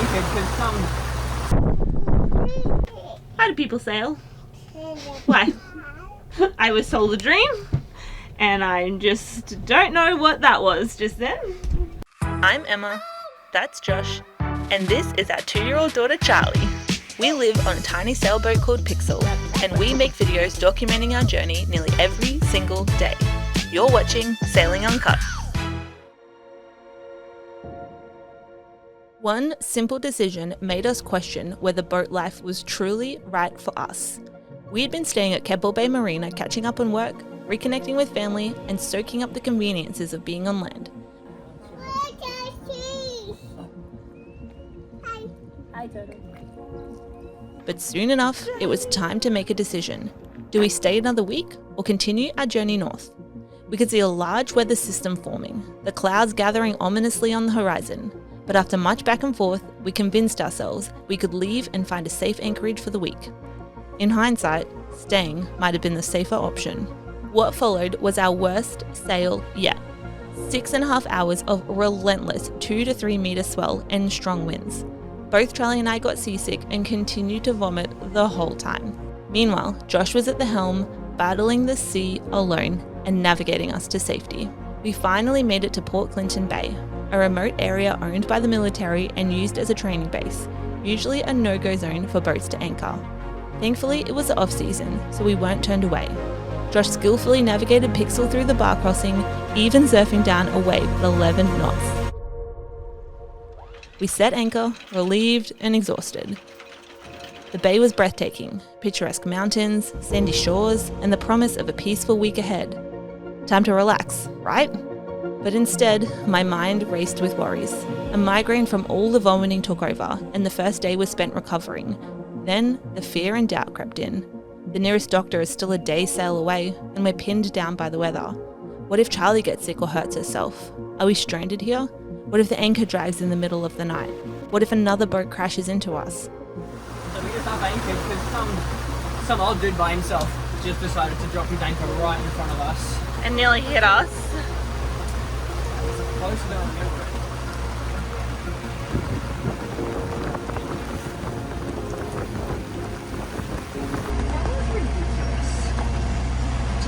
anchored because How do people sail? Why? I was told a dream, and I just don't know what that was just then. I'm Emma, that's Josh, and this is our 2-year-old daughter Charlie. We live on a tiny sailboat called Pixel, and we make videos documenting our journey nearly every single day. You're watching Sailing Uncut. One simple decision made us question whether boat life was truly right for us. We had been staying at Keppel Bay Marina, catching up on work, reconnecting with family, and soaking up the conveniences of being on land. Hi, Turtle. But soon enough, it was time to make a decision. Do we stay another week or continue our journey north? We could see a large weather system forming, the clouds gathering ominously on the horizon. But after much back and forth, we convinced ourselves we could leave and find a safe anchorage for the week. In hindsight, staying might have been the safer option. What followed was our worst sail yet. 6.5 hours of relentless 2 to 3 meter swell and strong winds. Both Charlie and I got seasick and continued to vomit the whole time. Meanwhile, Josh was at the helm, battling the sea alone and navigating us to safety. We finally made it to Port Clinton Bay, a remote area owned by the military and used as a training base, usually a no-go zone for boats to anchor. Thankfully, it was the off-season, so we weren't turned away. Josh skillfully navigated Pixel through the bar crossing, even surfing down a wave at 11 knots. We set anchor, relieved and exhausted. The bay was breathtaking, picturesque mountains, sandy shores, and the promise of a peaceful week ahead. Time to relax, right? But instead, my mind raced with worries. A migraine from all the vomiting took over, and the first day was spent recovering. Then, the fear and doubt crept in. The nearest doctor is still a day's sail away, and we're pinned down by the weather. What if Charlie gets sick or hurts herself? Are we stranded here? What if the anchor drags in the middle of the night? What if another boat crashes into us? So we just have anchored because some old dude by himself just decided to drop his anchor right in front of us. And nearly hit us. Closer than I remember it.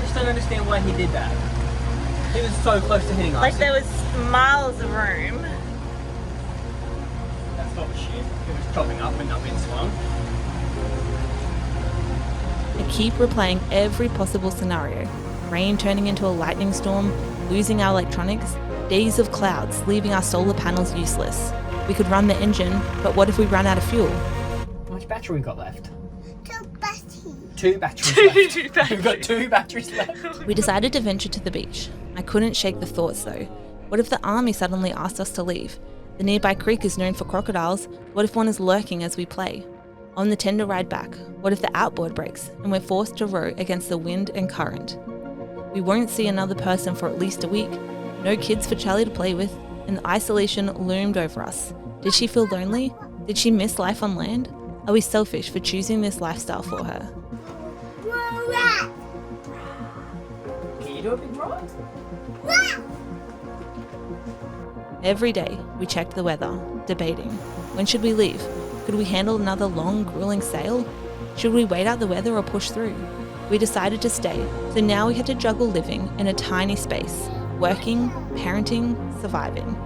Just don't understand why he did that. He was so close to hitting us. Like there was miles of room. That's not shit. It was chopping up and not being swung. I keep replaying every possible scenario. Rain turning into a lightning storm, losing our electronics, days of clouds leaving our solar panels useless. We could run the engine, but what if we ran out of fuel? How much battery we got left? 2 batteries. 2 batteries left. Two batteries. We've got 2 batteries left. We decided to venture to the beach. I couldn't shake the thoughts though. What if the army suddenly asked us to leave? The nearby creek is known for crocodiles. What if one is lurking as we play? On the tender ride back, what if the outboard breaks and we're forced to row against the wind and current? We won't see another person for at least a week. No kids for Charlie to play with, and the isolation loomed over us. Did she feel lonely? Did she miss life on land? Are we selfish for choosing this lifestyle for her? Can you do a big rod? Every day, we checked the weather, debating. When should we leave? Could we handle another long, grueling sail? Should we wait out the weather or push through? We decided to stay, so now we had to juggle living in a tiny space, working, parenting, surviving.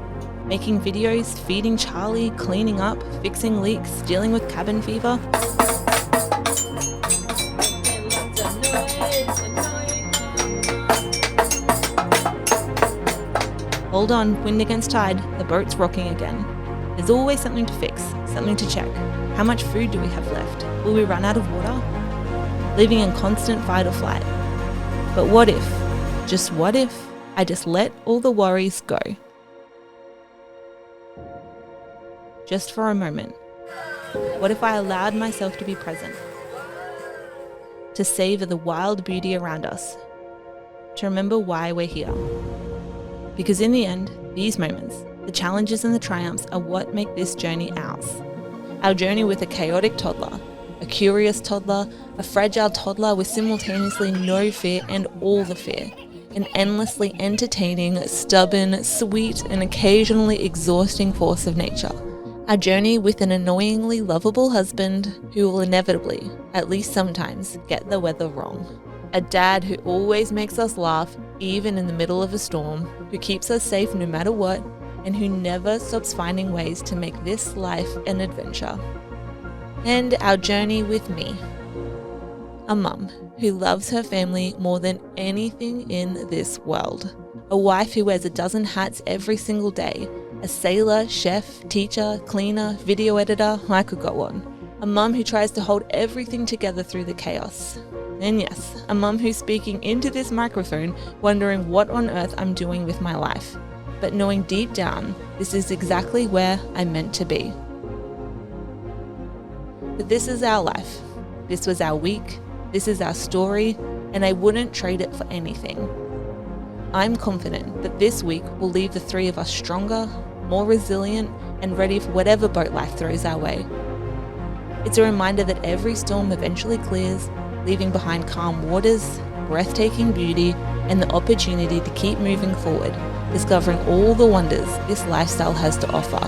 Making videos, feeding Charlie, cleaning up, fixing leaks, dealing with cabin fever. Hold on, wind against tide, the boat's rocking again. There's always something to fix, something to check. How much food do we have left? Will we run out of water? Living in constant fight or flight. But what if, just what if, I just let all the worries go? Just for a moment. What if I allowed myself to be present? To savor the wild beauty around us. To remember why we're here. Because in the end, these moments, the challenges and the triumphs are what make this journey ours. Our journey with a chaotic toddler, a curious toddler, a fragile toddler with simultaneously no fear and all the fear, an endlessly entertaining, stubborn, sweet, and occasionally exhausting force of nature. Our journey with an annoyingly lovable husband who will inevitably, at least sometimes, get the weather wrong. A dad who always makes us laugh, even in the middle of a storm, who keeps us safe no matter what, and who never stops finding ways to make this life an adventure. And our journey with me. A mum who loves her family more than anything in this world. A wife who wears a dozen hats every single day. A sailor, chef, teacher, cleaner, video editor, I could go on. A mum who tries to hold everything together through the chaos. And yes, a mum who's speaking into this microphone wondering what on earth I'm doing with my life, but knowing deep down this is exactly where I'm meant to be. But this is our life. This was our week. This is our story, and I wouldn't trade it for anything. I'm confident that this week will leave the three of us stronger, more resilient, and ready for whatever boat life throws our way. It's a reminder that every storm eventually clears, leaving behind calm waters, breathtaking beauty, and the opportunity to keep moving forward, discovering all the wonders this lifestyle has to offer.